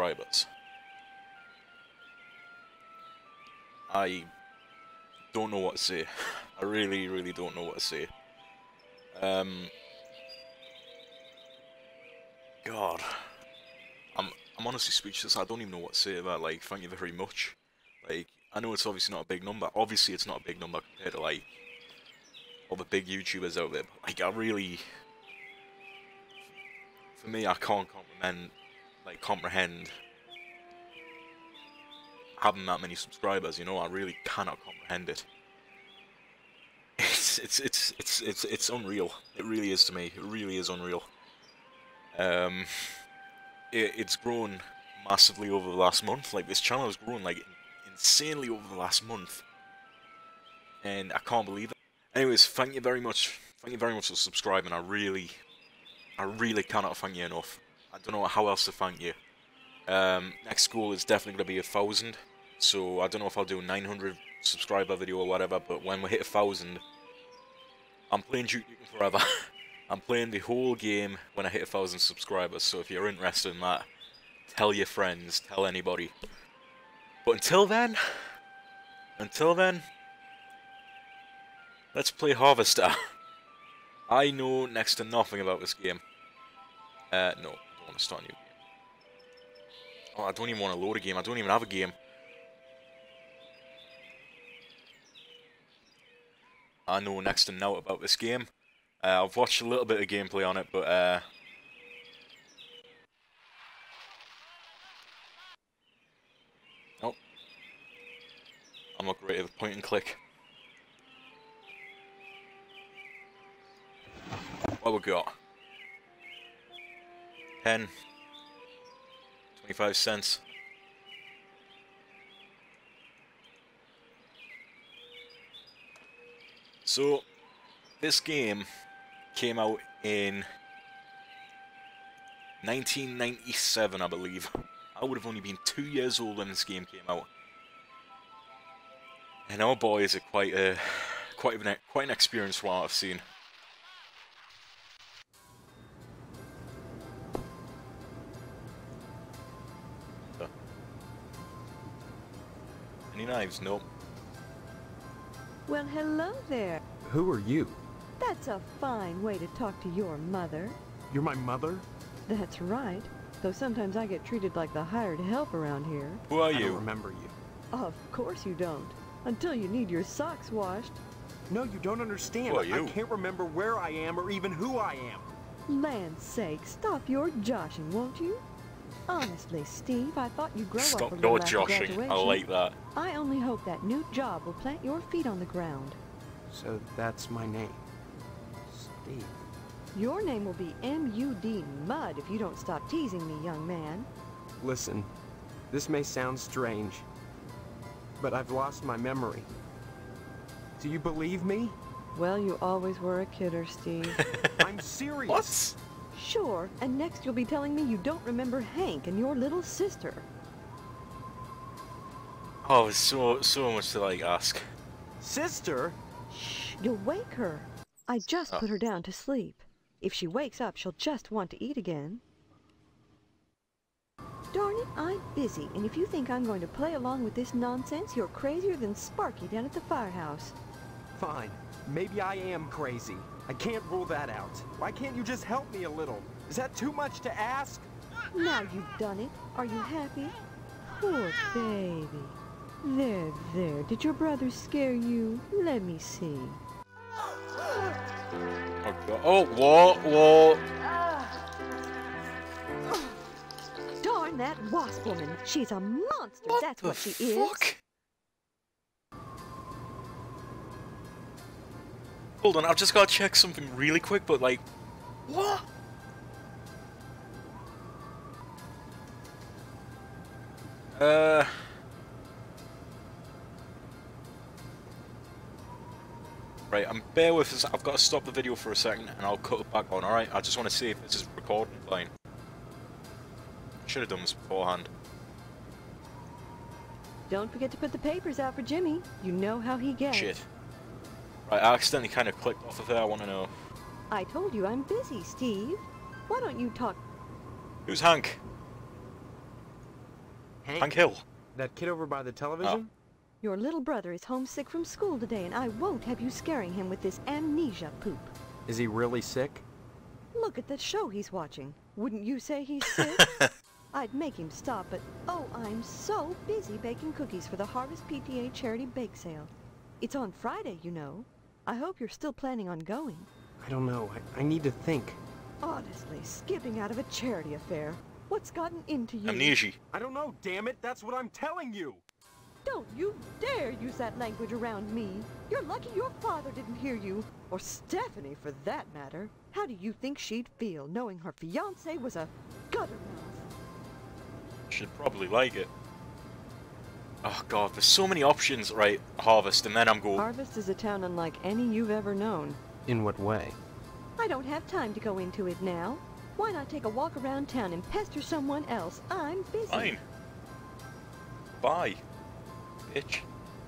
subscribers. I don't know what to say. I really, really don't know what to say. God, I'm honestly speechless. I don't even know what to say about, like, thank you very much. Like, I know it's obviously not a big number. Obviously, it's not a big number compared to, like, all the big YouTubers out there. But, like, I really, for me, I can't comprehend having that many subscribers. You know, I really cannot comprehend it. It's unreal. It really is to me. It really is unreal. It's grown massively over the last month. Like, this channel has grown like insanely over the last month, and I can't believe it. Anyways, thank you very much. Thank you very much for subscribing. I really cannot thank you enough. I don't know how else to thank you. Next goal is definitely going to be 1,000. So I don't know if I'll do a 900 subscriber video or whatever. But when we hit 1,000, I'm playing Duke Nukem Forever. I'm playing the whole game when I hit 1,000 subscribers. So if you're interested in that, tell your friends, tell anybody. But until then, let's play Harvester. I know next to nothing about this game. No, I don't want to start a new game. Oh, I don't even want to load a game. I don't even have a game. I know next to nothing about this game. I've watched a little bit of gameplay on it, but nope. I'm not great at the point and click. What we got? 10, 25 cents. So, this game came out in 1997, I believe. I would have only been 2 years old when this game came out. And oh boy, is it quite an experience from what I've seen. Any knives? Nope. Well, hello there. Who are you? That's a fine way to talk to your mother. You're my mother? That's right. Though sometimes I get treated like the hired help around here. Who are I you? don't remember you. Of course you don't. Until you need your socks washed. No, you don't understand. Who are you? I can't remember where I am or even who I am. Land's sake, stop your joshing, won't you? Honestly, Steve, I thought you'd grow up a Stop little your after joshing. graduation. I like that. I only hope that new job will plant your feet on the ground. So that's my name. Steve. Your name will be M.U.D. Mud if you don't stop teasing me, young man. Listen, this may sound strange, but I've lost my memory. Do you believe me? Well, you always were a kidder, Steve. I'm serious. What? Sure, and next you'll be telling me you don't remember Hank and your little sister. Oh, it's so much to like ask. Sister? Shh, you'll wake her. I just put her down to sleep. If she wakes up, she'll just want to eat again. Darn it, I'm busy, and if you think I'm going to play along with this nonsense, you're crazier than Sparky down at the firehouse. Fine. Maybe I am crazy. I can't rule that out. Why can't you just help me a little? Is that too much to ask? Now you've done it. Are you happy? Poor baby. There, there. Did your brother scare you? Let me see. Oh, God. Oh, whoa. Darn that wasp woman. She's a monster. What That's the what she fuck? is. Hold on, I've just got to check something really quick, but like, what? Right, bear with us. I've got to stop the video for a second, and I'll cut it back on. All right, I just want to see if this is recording fine. Should have done this beforehand. Don't forget to put the papers out for Jimmy. You know how he gets. Shit. Right, I accidentally kind of clicked off of there. I want to know. I told you I'm busy, Steve. Why don't you talk? Who's Hank? Hank? Hill. That kid over by the television? Your little brother is homesick from school today, and I won't have you scaring him with this amnesia poop. Is he really sick? Look at the show he's watching. Wouldn't you say he's sick? I'd make him stop, but oh, I'm so busy baking cookies for the Harvest PTA Charity Bake Sale. It's on Friday, you know. I hope you're still planning on going. I don't know. I need to think. Honestly, skipping out of a charity affair. What's gotten into you? Amnesia. I don't know, damn it! That's what I'm telling you! Don't you dare use that language around me. You're lucky your father didn't hear you. Or Stephanie, for that matter. How do you think she'd feel knowing her fiancé was a guttermouth? Should probably like it. Oh god, there's so many options. Right, Harvest, and then I'm going. Harvest is a town unlike any you've ever known. In what way? I don't have time to go into it now. Why not take a walk around town and pester someone else? I'm busy. Fine. Bye, bitch.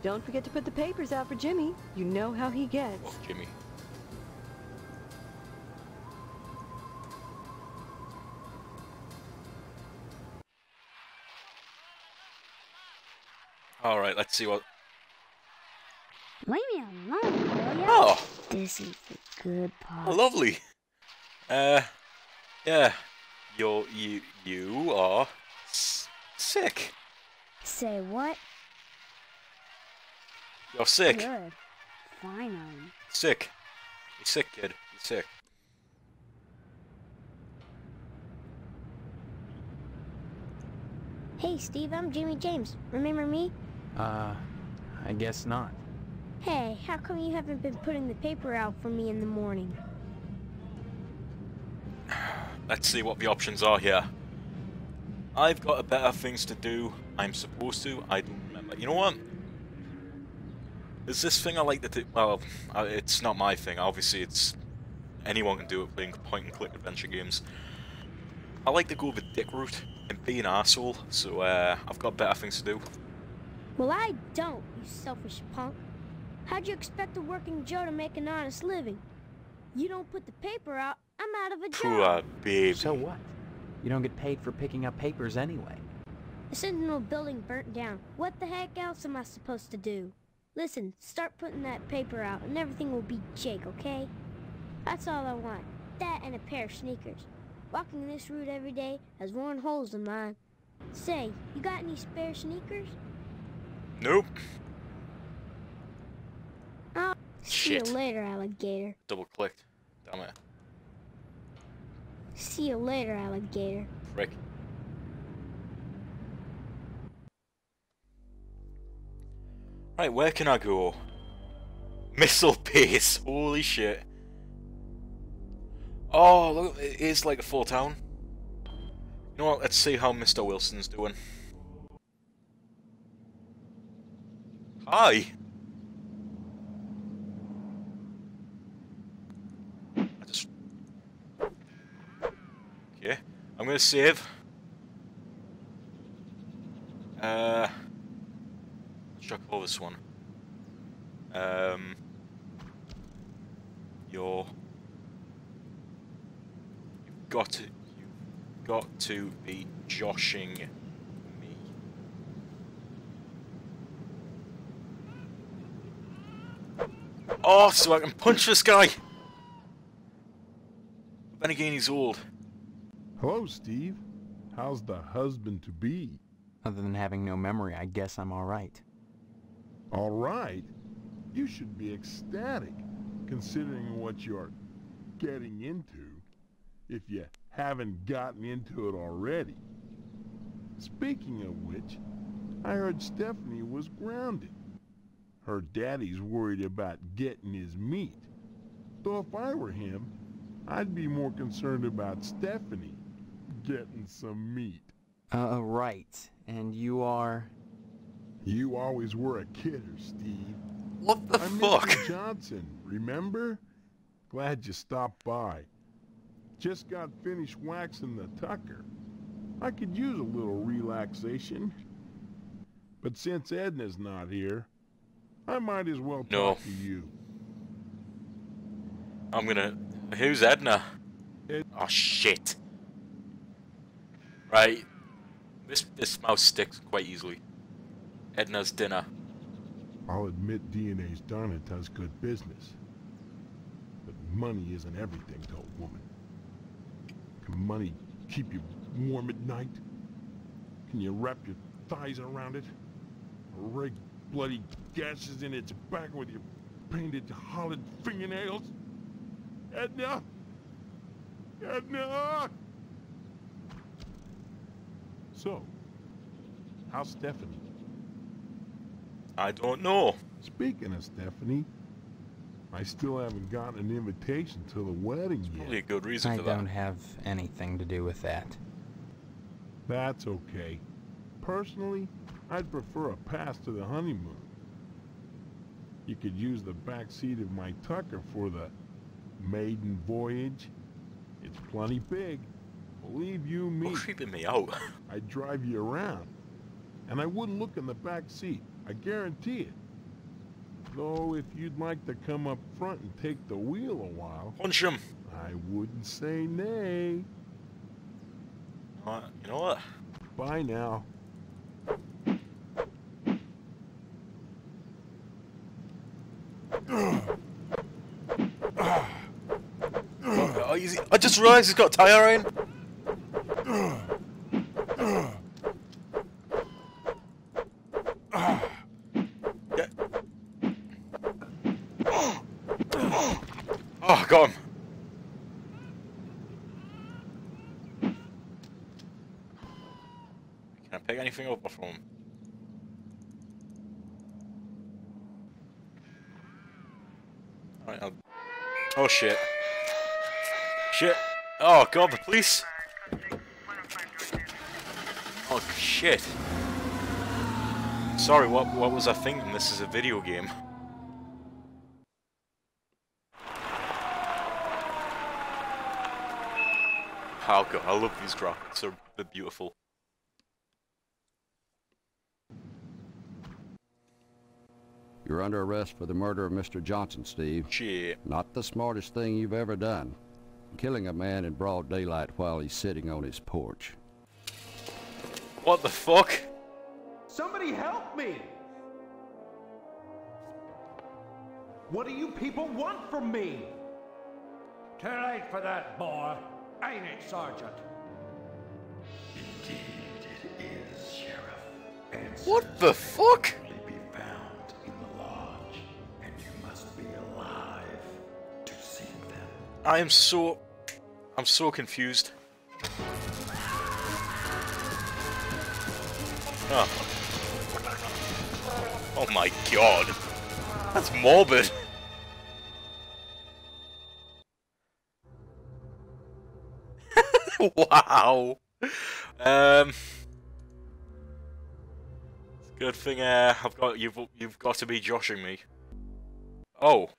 Don't forget to put the papers out for Jimmy. You know how he gets. Oh, Jimmy. Alright, let's see what... Leave me alone, will ya? Oh! This is the good part. Oh, lovely. Yeah. You are sick. Say what? You're sick. Good. Fine, Sick. You're sick, kid. You're sick. Hey, Steve, I'm Jimmy James. Remember me? I guess not. Hey, how come you haven't been putting the paper out for me in the morning? Let's see what the options are here. I've got better things to do. I'm supposed to. I don't remember. You know what? Is this thing I like to do? Well, it's not my thing. Obviously, it's... anyone can do it playing point-and-click adventure games. I like to go the dick route and be an arsehole, so I've got better things to do. Well, I don't, you selfish punk. How'd you expect a working Joe to make an honest living? You don't put the paper out, I'm out of a job. Poor baby. So what? You don't get paid for picking up papers anyway. The Sentinel building burnt down. What the heck else am I supposed to do? Listen, start putting that paper out and everything will be Jake, okay? That's all I want. That and a pair of sneakers. Walking this route every day has worn holes in mine. Say, you got any spare sneakers? Nope. Oh, see you Shit. later, alligator. Double clicked. Damn it. See you later, alligator. Frick. Right, where can I go? Missile base. Holy shit. Oh, look, it is like a full town. You know what? Let's see how Mr. Wilson's doing. Hi. Okay, I'm gonna save. Should I call this one? You've got to be joshing me. Oh, so I can punch this guy. Then again, he's old. Hello, Steve. How's the husband-to-be? Other than having no memory, I guess I'm alright. All right. You should be ecstatic, considering what you're getting into, if you haven't gotten into it already. Speaking of which, I heard Stephanie was grounded. Her daddy's worried about getting his meat. Though if I were him, I'd be more concerned about Stephanie getting some meat. Right. And you are... You always were a kidder, Steve. What the I'm fuck? Mr. Johnson, remember? Glad you stopped by. Just got finished waxing the tucker. I could use a little relaxation. But since Edna's not here, I might as well talk to you. I'm gonna... Who's Edna? Ed Oh, shit. Right. This mouse sticks quite easily. Edna's dinner. I'll admit DNA's done it does good business. But money isn't everything to a woman. Can money keep you warm at night? Can you wrap your thighs around it? Or rake bloody gashes in its back with your painted hollowed fingernails? Edna! Edna! So, how's Stephanie? I don't know. Speaking of Stephanie, I still haven't gotten an invitation to the wedding Probably a yet. good reason I for that. don't have anything to do with that. That's okay. Personally, I'd prefer a pass to the honeymoon. You could use the back seat of my Tucker for the maiden voyage. It's plenty big. Believe you me. You're creeping me out. I'd drive you around. And I wouldn't look in the back seat. I guarantee it. Though if you'd like to come up front and take the wheel a while, Punch him. I wouldn't say nay. You know what? Bye now. Oh, easy. I just realised he's got a tire iron. Yeah. Oh, got him. Can I pick anything up from him? Alright, oh shit. Shit. Oh god, the police. Oh shit. Sorry, what was I thinking? This is a video game. Oh god, I love these graphics. They're beautiful. You're under arrest for the murder of Mr. Johnson, Steve. Shit. Not the smartest thing you've ever done. Killing a man in broad daylight while he's sitting on his porch. What the fuck? Somebody help me! What do you people want from me? Too late for that, boy. Ain't it, Sergeant? Indeed it is, Sheriff. Answers What the fuck? can only be found in the lodge, and you must be alive to seek them. I'm so confused. Oh. Oh my god. That's morbid. Wow. Good thing I've got you've got to be joshing me. Oh.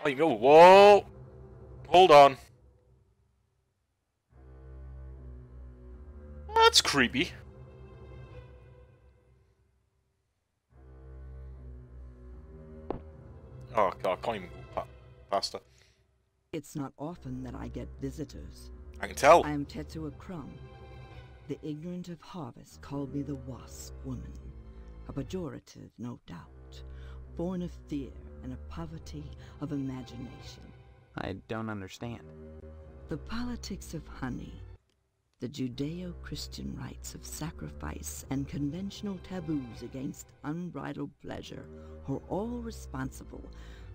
Oh, you go. Whoa. Hold on. That's creepy. Oh god, I can't even go faster. It's not often that I get visitors. I can tell. I am Tetsuo Crumb. The ignorant of harvest called me the Wasp Woman. A pejorative, no doubt. Born of fear and a poverty of imagination. I don't understand. The politics of honey, the Judeo-Christian rites of sacrifice, and conventional taboos against unbridled pleasure are all responsible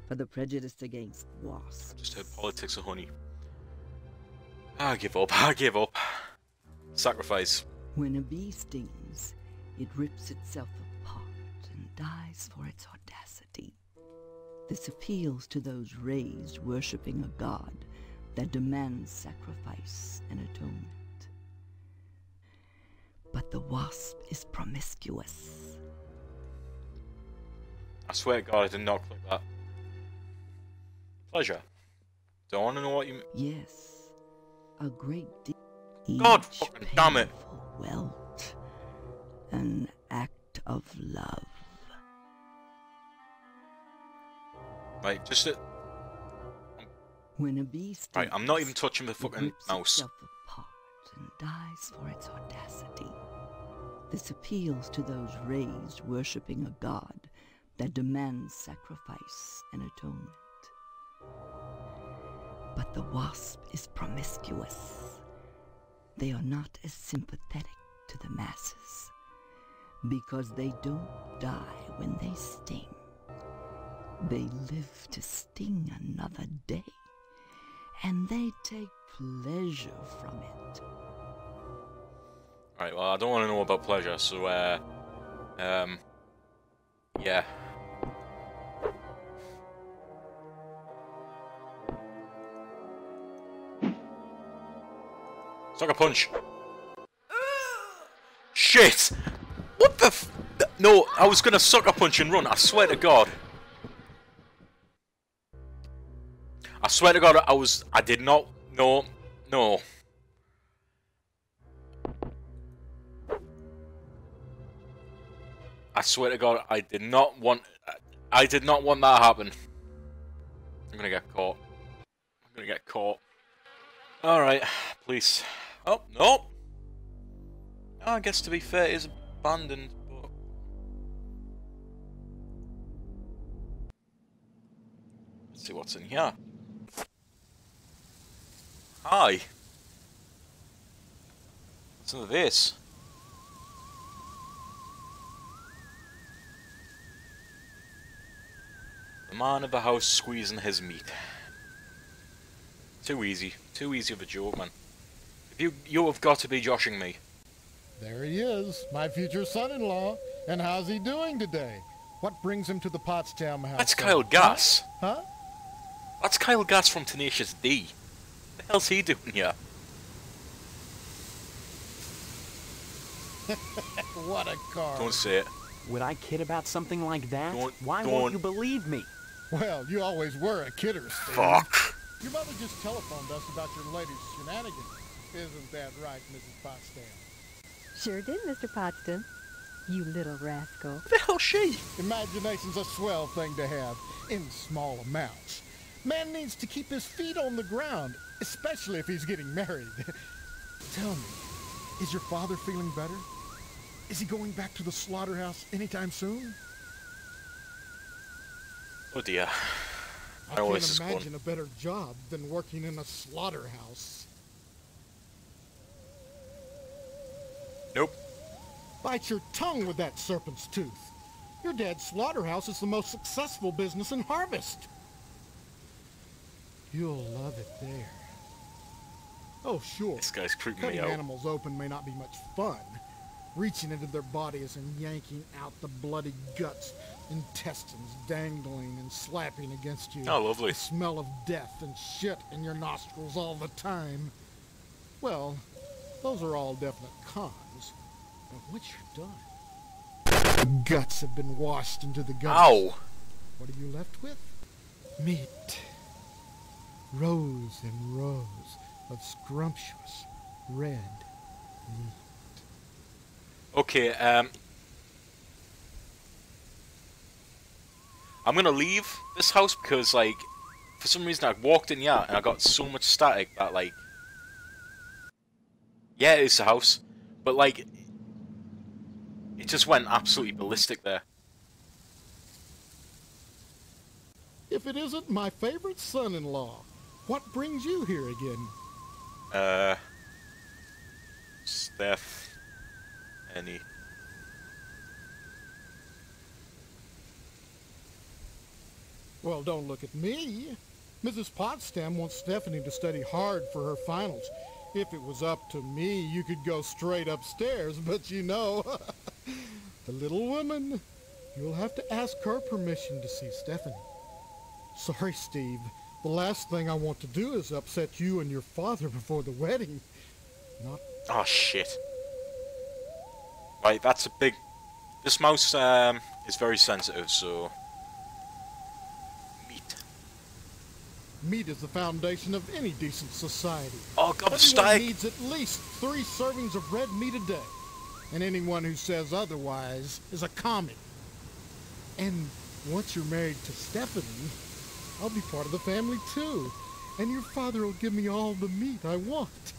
for the prejudice against wasps. Just heard politics of honey. I give up. I give up. Sacrifice. When a bee stings, it rips itself apart and dies for its audacity. This appeals to those raised worshipping a god that demands sacrifice and atonement. But the wasp is promiscuous. I swear to God, I did not click that. Pleasure. Don't want to know what you mean. Yes, a great deal. God fucking damn it. Welt, an act of love. Right, just it. When a beast Right, I'm not even touching the fucking rips mouse. itself apart and dies for its audacity. This appeals to those raised worshipping a god that demands sacrifice and atonement. But the wasp is promiscuous. They are not as sympathetic to the masses because they don't die when they sting. They live to sting another day, and they take pleasure from it. Right, well, I don't want to know about pleasure, so, yeah. Sucker punch. Shit! What the f- No, I was gonna sucker punch and run, I swear to God. I swear to God, I did not, no. I swear to God, I did not want that to happen. I'm gonna get caught. Alright, please. Oh, no! Oh, I guess to be fair, it is abandoned, but... Let's see what's in here. Hi! What's in this? The man of the house squeezing his meat. Too easy of a joke, man. You have got to be joshing me. There he is, my future son-in-law. And how's he doing today? What brings him to the Potsdam house? That's Kyle Gass. Huh? That's Kyle Gass from Tenacious D. What the hell's he doing here? What a car. Don't say it. Would I kid about something like that? Why don't. won't you believe me? Well, you always were a kidder, Steve. Fuck. Your mother just telephoned us about your latest shenanigans. Isn't that right, Mrs. Potsdam? Sure did, Mr. Potsdam. You little rascal. What the hell's she? Imagination's a swell thing to have, in small amounts. Man needs to keep his feet on the ground, especially if he's getting married. Tell me, is your father feeling better? Is he going back to the slaughterhouse anytime soon? Oh dear. I can't imagine a better job than working in a slaughterhouse. Nope. Bite your tongue with that serpent's tooth. Your dad's slaughterhouse is the most successful business in Harvest. You'll love it there. Oh, sure. This guy's creeping Cutting me out. animals open may not be much fun. Reaching into their bodies and yanking out the bloody guts, intestines dangling and slapping against you. Oh, lovely. The smell of death and shit in your nostrils all the time. Well, those are all definite cons. But once you're done, the guts have been washed into the gutters. Ow! What are you left with? Meat. Rows and rows of scrumptious red meat. Okay, I'm gonna leave this house because, like, for some reason I walked in here and I got so much static that, like... Yeah, it's the house, but, like, it just went absolutely ballistic there. If it isn't my favorite son-in-law, what brings you here again? Steph... Any... Well, don't look at me. Mrs. Potsdam wants Stephanie to study hard for her finals. If it was up to me, you could go straight upstairs, but you know, the little woman, you'll have to ask her permission to see Stephanie. Sorry, Steve. The last thing I want to do is upset you and your father before the wedding. Not... Oh, shit. Right, that's a big... This mouse, is very sensitive, so... Meat is the foundation of any decent society. Oh, God, Everyone needs at least 3 servings of red meat a day. And anyone who says otherwise is a commie. And once you're married to Stephanie, I'll be part of the family too. and your father will give me all the meat I want.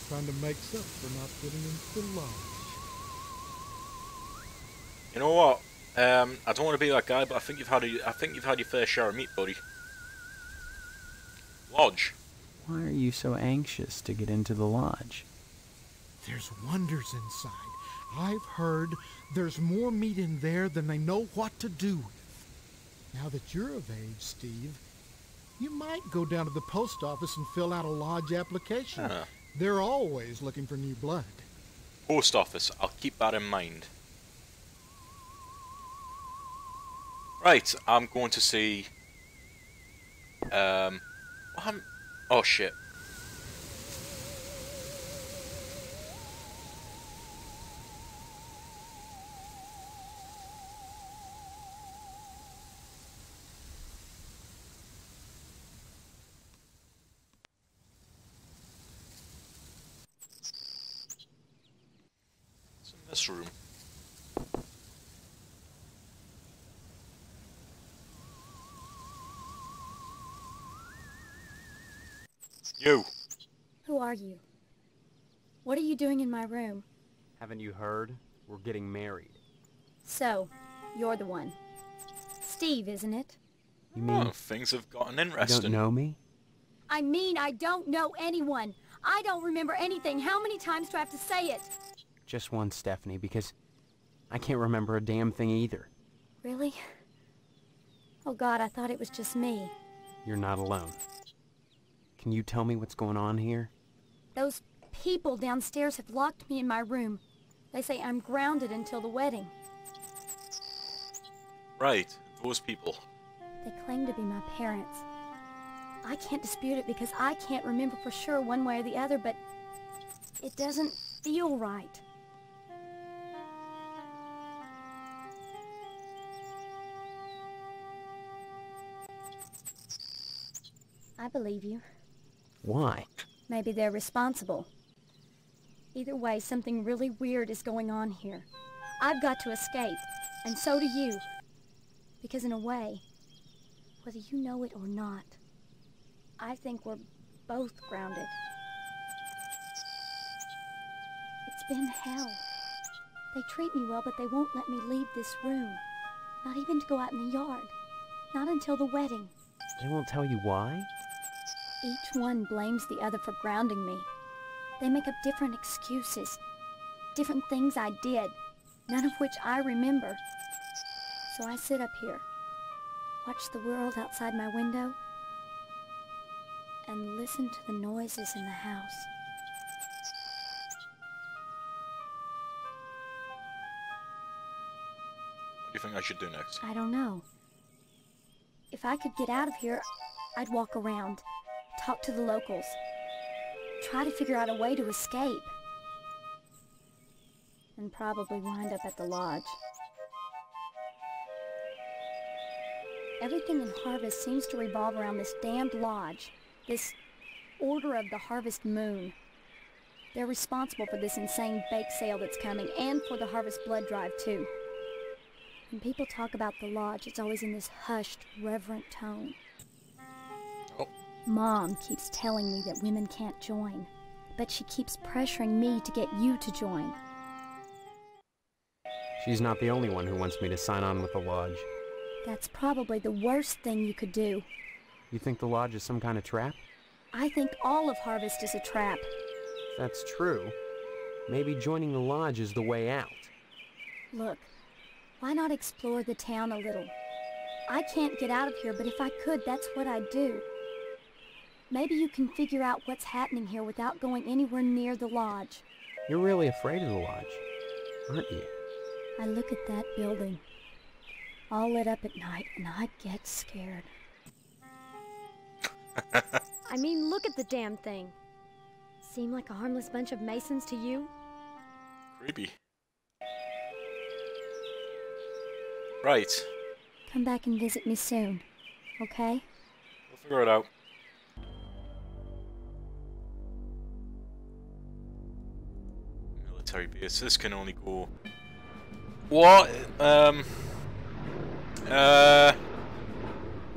Trying to make up for not getting into the lodge. You know what? I don't want to be that guy, but I think you've had your fair share of meat, buddy. Lodge. Why are you so anxious to get into the lodge? There's wonders inside. I've heard there's more meat in there than they know what to do with. Now that you're of age, Steve, you might go down to the post office and fill out a lodge application. They're always looking for new blood. Post office. I'll keep that in mind. Right, I'm going to see... oh shit. It's in this room. You. Who are you? What are you doing in my room? Haven't you heard? We're getting married. So, you're the one. Steve, isn't it? You mean... Oh, things have gotten interesting. You don't know me? I mean, I don't know anyone. I don't remember anything. How many times do I have to say it? Just once, Stephanie, because I can't remember a damn thing either. Really? Oh God, I thought it was just me. You're not alone. Can you tell me what's going on here? Those people downstairs have locked me in my room. They say I'm grounded until the wedding. Right, those people. They claim to be my parents. I can't dispute it because I can't remember for sure one way or the other, but it doesn't feel right. I believe you. Why? Maybe they're responsible. Either way, something really weird is going on here. I've got to escape, and so do you. Because in a way, whether you know it or not, I think we're both grounded. It's been hell. They treat me well, but they won't let me leave this room. Not even to go out in the yard. Not until the wedding. They won't tell you why? Each one blames the other for grounding me. They make up different excuses. Different things I did, none of which I remember. So I sit up here, watch the world outside my window, and listen to the noises in the house. What do you think I should do next? I don't know. If I could get out of here, I'd walk around, talk to the locals, try to figure out a way to escape. And probably wind up at the lodge. Everything in Harvest seems to revolve around this damned lodge, this Order of the Harvest Moon. They're responsible for this insane bake sale that's coming, and for the Harvest Blood Drive, too. When people talk about the lodge, it's always in this hushed, reverent tone. Oh. Mom keeps telling me that women can't join, but she keeps pressuring me to get you to join. She's not the only one who wants me to sign on with the lodge. That's probably the worst thing you could do. You think the lodge is some kind of trap? I think all of Harvest is a trap. If that's true, maybe joining the lodge is the way out. Look, why not explore the town a little? I can't get out of here, but if I could, that's what I'd do. Maybe you can figure out what's happening here without going anywhere near the lodge. You're really afraid of the lodge, aren't you? I look at that building, all lit up at night, and I get scared. I mean, look at the damn thing. Seem like a harmless bunch of Masons to you? Creepy. Right. Come back and visit me soon, okay? We'll figure it out. Military base. This can only go... What?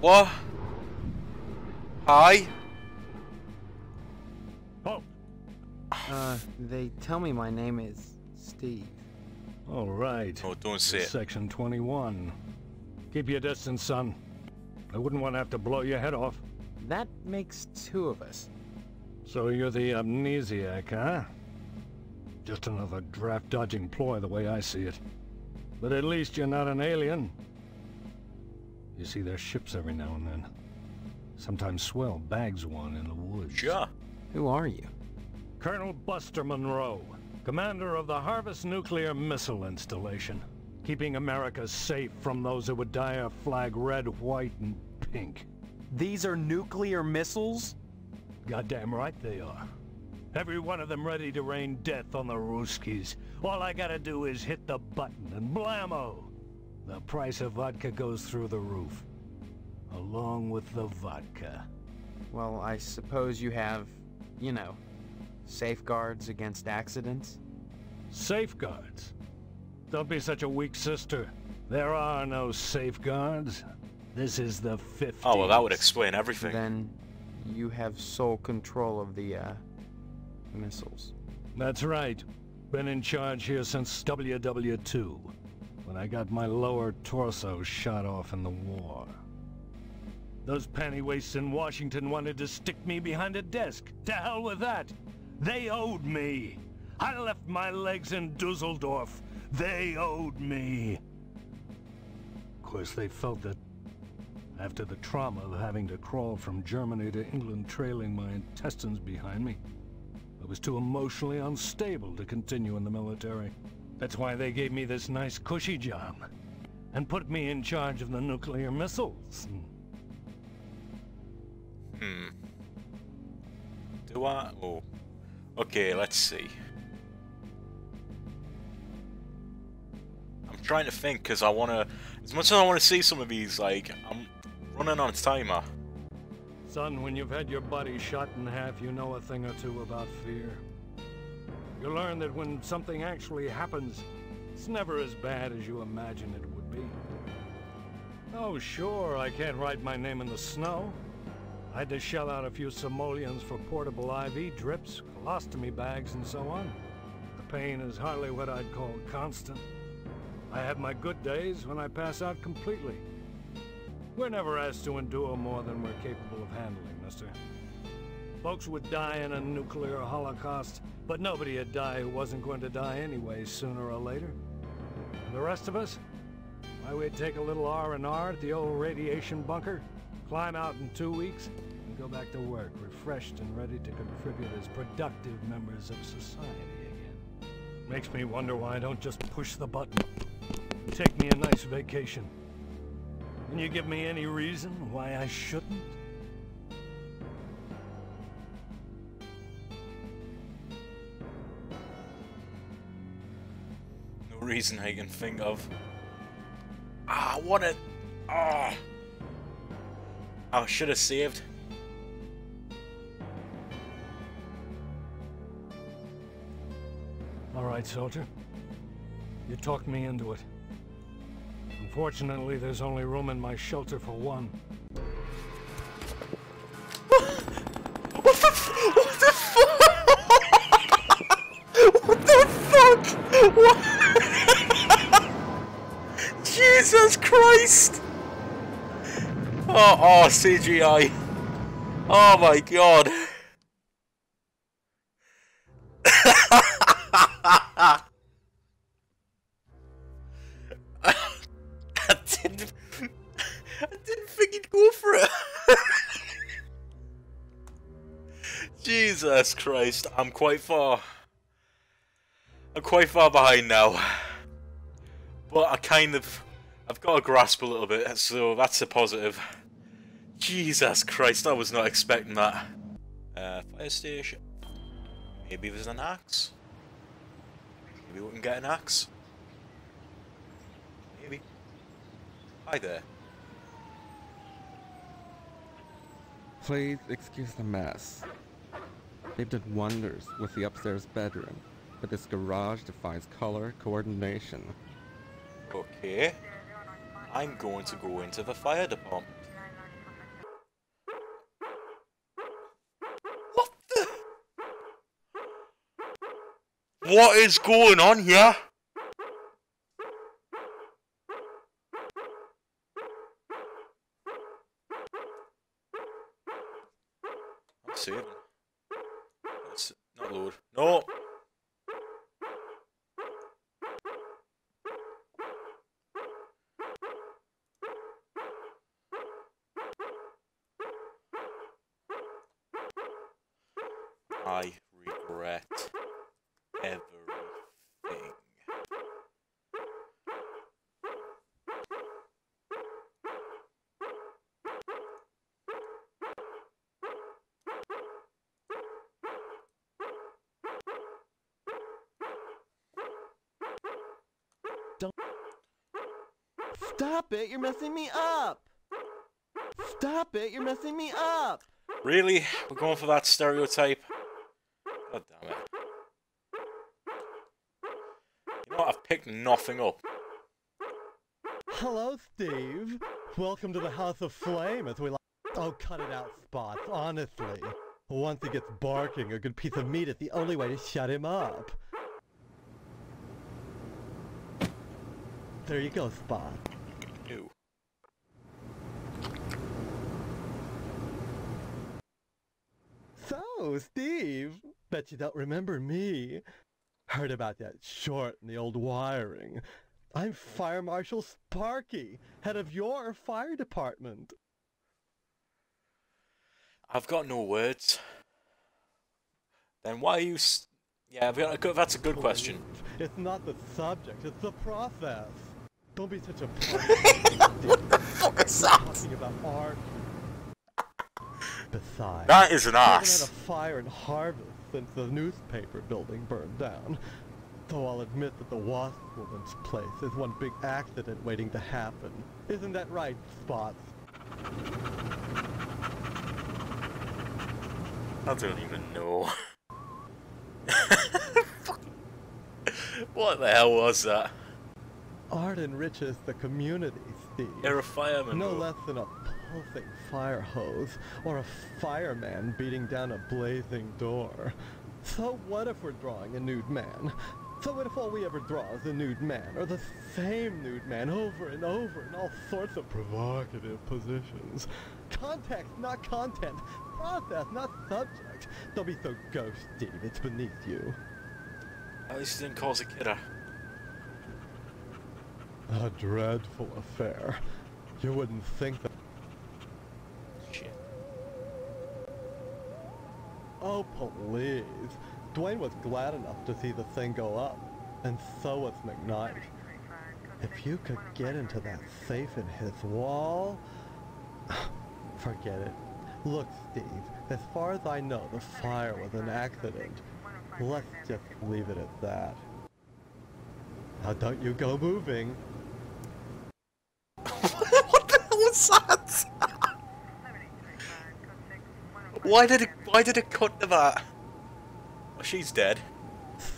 What? Hi? Oh. They tell me my name is Steve. All right. Oh, don't say it. Section 21. Keep your distance, son. I wouldn't want to have to blow your head off. That makes two of us. So you're the amnesiac, huh? Just another draft-dodging ploy the way I see it. But at least you're not an alien. You see their ships every now and then. Sometimes Swell bags one in the woods. Sure. Who are you? Colonel Buster Monroe, commander of the Harvest Nuclear Missile Installation. Keeping America safe from those who would dye our flag red, white, and pink. These are nuclear missiles? Goddamn right they are. Every one of them ready to rain death on the Ruskies. All I gotta do is hit the button and blammo! The price of vodka goes through the roof. Along with the vodka. Well, I suppose you have, you know, safeguards against accidents? Safeguards? Don't be such a weak sister. There are no safeguards. This is the 50s. Oh, well, that would explain everything. Then you have sole control of the, missiles. That's right. Been in charge here since WW2, when I got my lower torso shot off in the war. Those pantywaists in Washington wanted to stick me behind a desk. To hell with that. They owed me. I left my legs in Dusseldorf. They owed me. Of course, they felt that after the trauma of having to crawl from Germany to England trailing my intestines behind me, I was too emotionally unstable to continue in the military. That's why they gave me this nice cushy job and put me in charge of the nuclear missiles. Do I? Oh. Okay, let's see. I'm trying to think, because I want to... As much as I want to see some of these, like, I'm running on a timer. Son, when you've had your body shot in half, you know a thing or two about fear. You learn that when something actually happens, it's never as bad as you imagine it would be. Oh, sure, I can't write my name in the snow. I had to shell out a few simoleons for portable IV drips, colostomy bags, and so on. The pain is hardly what I'd call constant. I have my good days when I pass out completely. We're never asked to endure more than we're capable of handling, mister. Folks would die in a nuclear holocaust, but nobody would die who wasn't going to die anyway, sooner or later. And the rest of us? Why, we'd take a little R&R at the old radiation bunker, climb out in 2 weeks, and go back to work, refreshed and ready to contribute as productive members of society again. Makes me wonder why I don't just push the button and take me a nice vacation. Can you give me any reason why I shouldn't? No reason I can think of. I want it. I should have saved. All right, soldier. You talked me into it. Unfortunately, there's only room in my shelter for one. What the fuck? What? Jesus Christ! Oh, CGI. Oh my god. I didn't think he'd go for it. Jesus Christ, I'm quite far behind now. But I've got a grasp a little bit, so that's a positive. Jesus Christ, I was not expecting that. Fire station. Maybe there's an axe. Maybe we can get an axe. Maybe. Hi there. Please excuse the mess. They've done wonders with the upstairs bedroom, but this garage defies color coordination. Okay. I'm going to go into the fire department. What is going on here? I'm saving. Let's not load. No! I regret everything. Stop it, you're messing me up! Stop it, you're messing me up! Really? We're going for that stereotype? God damn it. You know what? I've picked nothing up. Hello, Steve. Welcome to the House of Flame, as we like. Oh, cut it out, Spots, honestly. Once he gets barking, a good piece of meat is the only way to shut him up. There you go, Spot. Ew. So, Steve, bet you don't remember me. Heard about that short in the old wiring. I'm Fire Marshal Sparky, head of your fire department. I've got no words. Then why are you yeah, that's a good question. It's not the subject, it's the process. Don't be such a What the fuck is that? Talking about art. Besides, that is an we haven't ass. had a fire in Harvest since the newspaper building burned down. Though I'll admit that the Wasp Woman's place is one big accident waiting to happen. Isn't that right, Spots? I don't even know. What the hell was that? Art enriches the community, Steve. You're a fireman. No though. less than a pulsing fire hose, or a fireman beating down a blazing door. So what if we're drawing a nude man? So what if all we ever draw is a nude man, or the same nude man over and over in all sorts of provocative positions? Context, not content. Process, not subject. Don't be so gauche, Steve. It's beneath you. At least he didn't cause a kidder. A dreadful affair. You wouldn't think that. Shit. Oh, please. Dwayne was glad enough to see the thing go up, and so was McKnight. If you could get into that safe in his wall... Forget it. Look, Steve, as far as I know, the fire was an accident. Let's just leave it at that. Now don't you go moving. What the hell was that? Why did it cut to that? Oh, she's dead.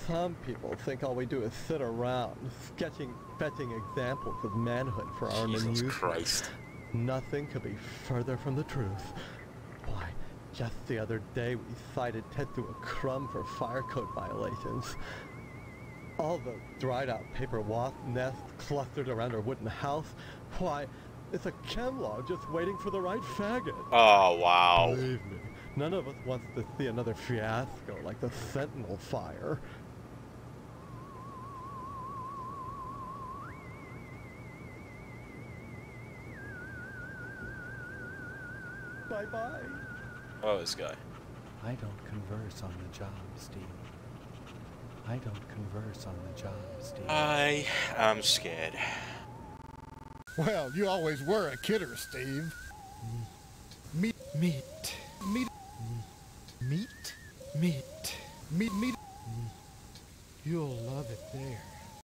Some people think all we do is sit around, fetching examples of manhood for our own Jesus amusement. Christ. Nothing could be further from the truth. Why, just the other day we cited Tetsuo Crumb for fire code violations. All the dried out paper wasp nests clustered around her wooden house. Why, it's a chemlog just waiting for the right faggot. Oh, wow. Believe me, none of us wants to see another fiasco like the Sentinel fire. Bye-bye. Oh, this guy. I don't converse on the job, Steve. I don't converse on the job, Steve. I am scared. Well, you always were a kidder, Steve. Meat. You'll love it there.